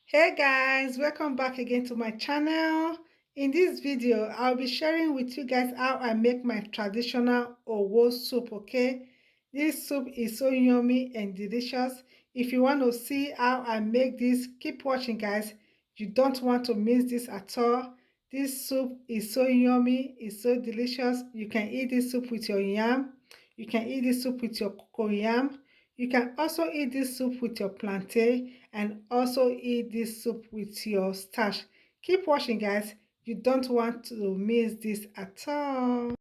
Hey guys, welcome back again to my channel. In this video, I'll be sharing with you guys how I make my traditional Owo soup, okay? This soup is so yummy and delicious. If you want to see how I make this, keep watching guys. You don't want to miss this at all. This soup is so yummy, it's so delicious. You can eat this soup with your yam. You can eat this soup with your cocoyam. You can also eat this soup with your plantain and also eat this soup with your starch. Keep watching guys. You don't want to miss this at all.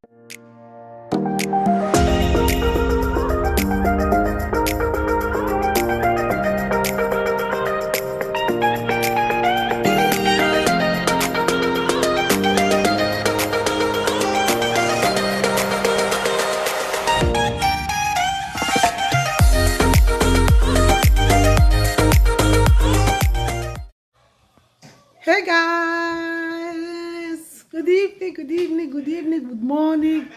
Hey guys, good evening, good evening, good evening, good morning,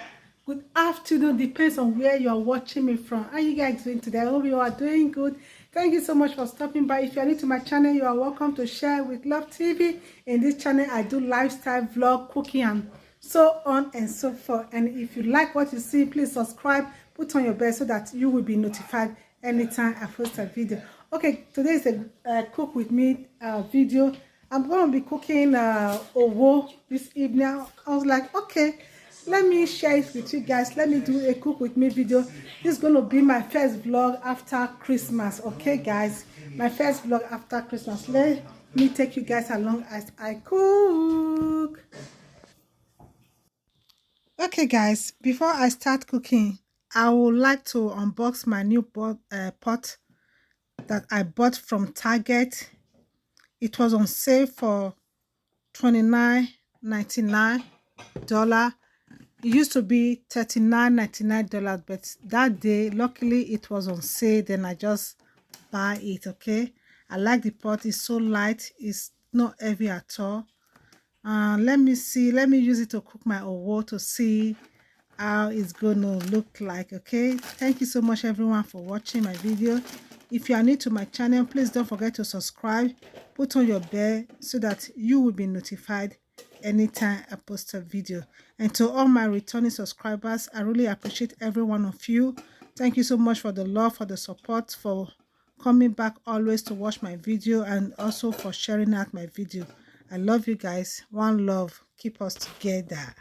good afternoon, depends on where you are watching me from. How are you guys doing today? I hope you are doing good. Thank you so much for stopping by. If you are new to my channel, you are welcome to Share with Love TV. In this channel, I do lifestyle vlog, cooking, and so on and so forth. And if you like what you see, please subscribe, put on your bell so that you will be notified anytime I post a video. Okay, today is a cook with me video. I'm going to be cooking owo this evening. I was like, okay, let me share it with you guys. Let me do a cook with me video. This is going to be my first vlog after Christmas. Okay, guys, my first vlog after Christmas. Let me take you guys along as I cook. Okay, guys, before I start cooking, I would like to unbox my new pot that I bought from Target. It was on sale for $29.99. It used to be $39.99, but that day, luckily, it was on sale. Then I just buy it. Okay, I like the pot. It's so light. It's not heavy at all. Let me see. Let me use it to cook my owo to see how it's gonna look like. Okay, thank you so much everyone for watching my video. If you are new to my channel, please don't forget to subscribe, put on your bell so that you will be notified anytime I post a video. And to all my returning subscribers, I really appreciate every one of you. Thank you so much for the love, for the support, for coming back always to watch my video, and also for sharing out my video. I love you guys. One love. Keep us together.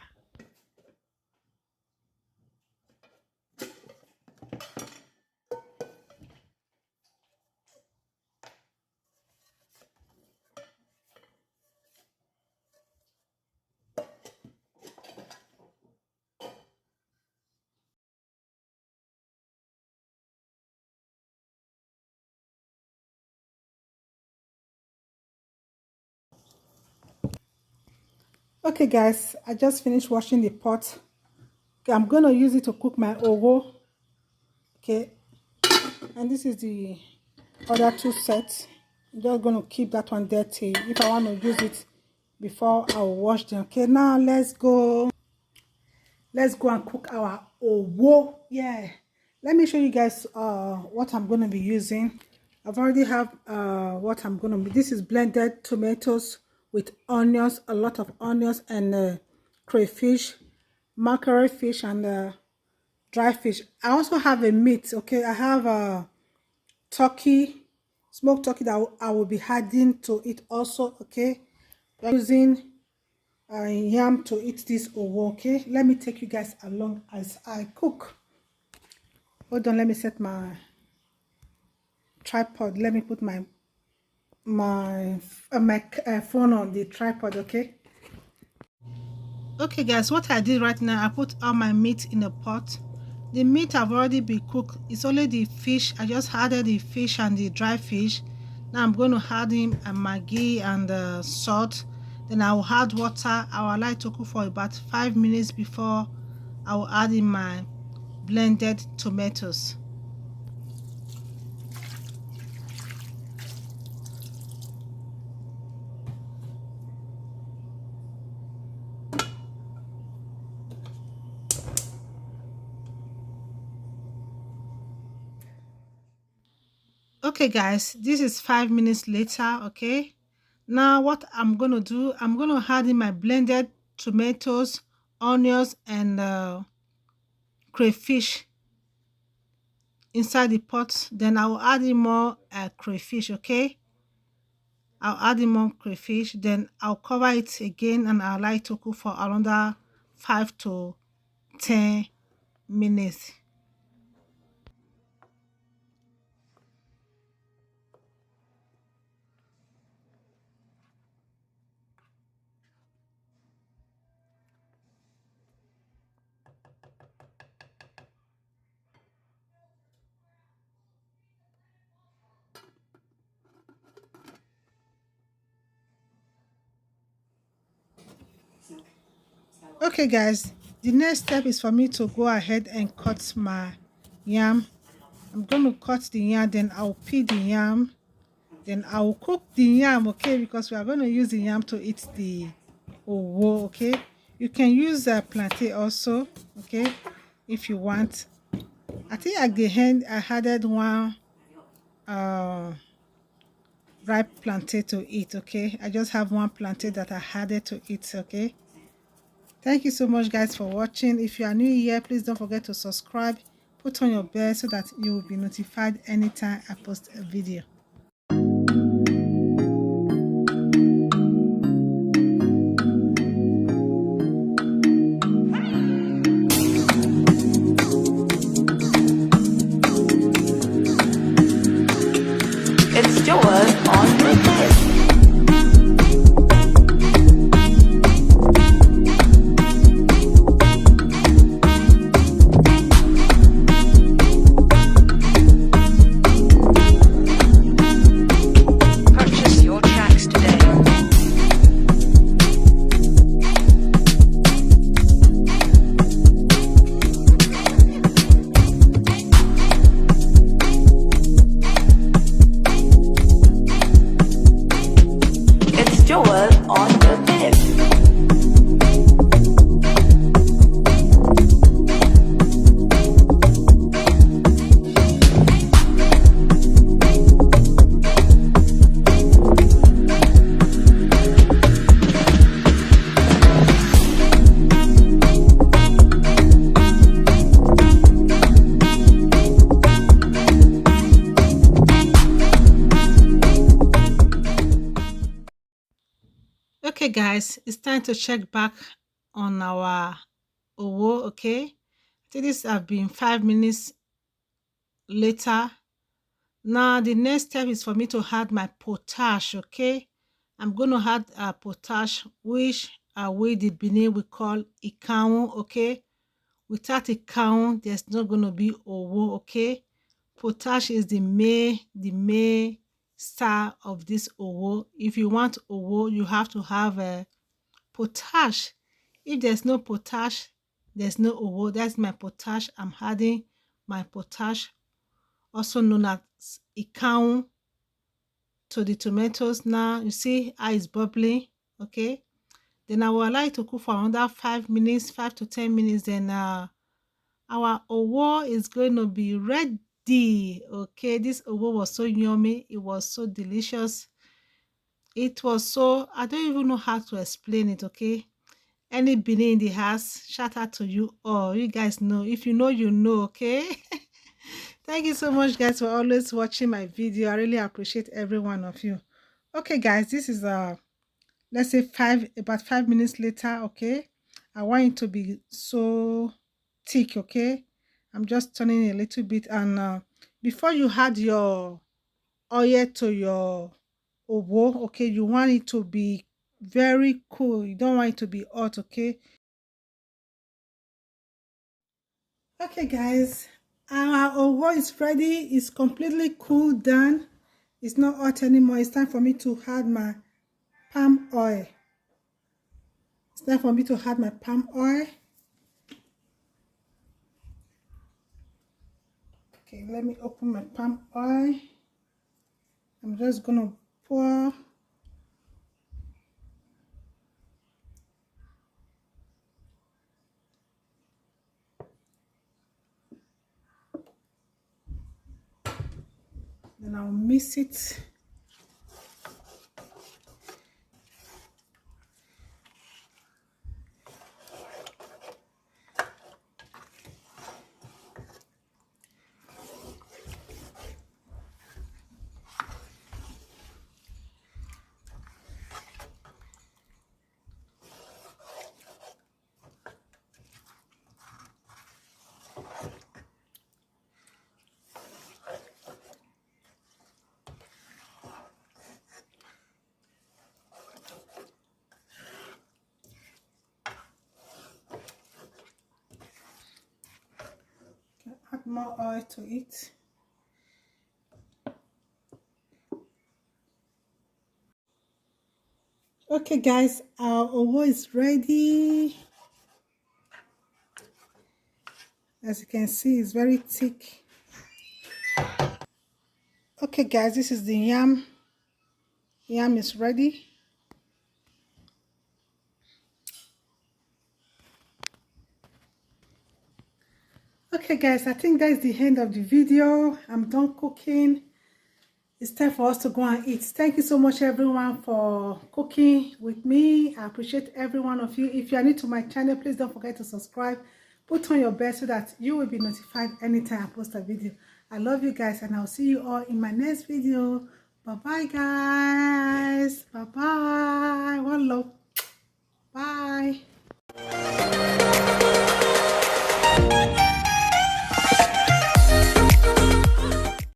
Okay guys, I just finished washing the pot. Okay, I'm gonna use it to cook my owo. Okay, and this is the other two sets. I'm just gonna keep that one dirty if I want to use it before I will wash them. Okay, now let's go and cook our owo. Yeah, let me show you guys what I'm gonna be using. I've already have what I'm gonna be. This is blended tomatoes with onions, a lot of onions, and crayfish, mackerel fish, and dry fish. I also have a meat. Okay, I have a turkey, smoked turkey that I will be adding to it also. Okay, we're using yam to eat this owo. Okay, let me take you guys along as I cook. Hold on, let me set my tripod. Let me put my phone on the tripod. Okay guys, what I did right now, I put all my meat in a pot. The meat have already been cooked. It's only the fish. I just added the fish and the dry fish. Now I'm going to add in a Maggi and salt. Then I will add water. I will allow it to cook for about 5 minutes before I will add in my blended tomatoes. Okay guys, this is 5 minutes later. Okay, Now what I'm going to do, I'm going to add in my blended tomatoes, onions, and crayfish inside the pot. Then I will add in more crayfish, okay? I'll add in more crayfish, then I'll cover it again and I'll like to cook for another 5 to 10 minutes. Okay guys, the next step is for me to go ahead and cut my yam. I'm going to cut the yam, then I'll peel the yam, then I'll cook the yam, okay, because we are going to use the yam to eat the owo, okay. You can use plantain also, okay, if you want. I think at the end I added one ripe plantain to eat, okay. I just have one plantain that I added to it, okay. Thank you so much guys for watching. If you are new here, please don't forget to subscribe, put on your bell so that you will be notified anytime I post a video. It's yours on the list. Purchase your tracks today. It's yours on the list. Okay guys, it's time to check back on our owo, okay. I think this have been 5 minutes later. Now the next step is for me to add my potash, okay. I'm going to add potash, which we the Benin we call ikaun, okay. Without ikaun, there's not going to be owo, okay. Potash is the main star of this owo. If you want owo, you have to have a potash. If there's no potash, there's no owo. That's my potash. I'm adding my potash, also known as ikaun, to the tomatoes. Now you see how it's bubbling, okay. Then I will allow it to cook for another 5 minutes, 5 to 10 minutes. Then our owo is going to be ready, okay. This owo was so yummy, it was so delicious, it was so, I don't even know how to explain it, okay. Any Benin in the house, shout out to you all. You guys know, if you know, you know, okay. Thank you so much guys for always watching my video. I really appreciate every one of you. Okay guys, this is let's say about 5 minutes later, okay. I want it to be so thick, okay. I'm just turning a little bit, and before you add your oil to your owo, okay, you want it to be very cool. You don't want it to be hot, okay. Okay guys, our owo is ready. It's completely cooled down. It's not hot anymore. It's time for me to add my palm oil. It's time for me to add my palm oil. Okay, let me open my palm oil. I'm just gonna pour. Then I'll mix it. more oil to it. Okay guys, our owo is ready. As you can see, it's very thick. Okay guys, this is the yam. Yam is ready. Okay guys, I think that's the end of the video. I'm done cooking. It's time for us to go and eat. Thank you so much everyone for cooking with me. I appreciate every one of you. If you are new to my channel, please don't forget to subscribe. Put on your bell so that you will be notified anytime I post a video. I love you guys, and I'll see you all in my next video. Bye bye guys. Bye bye.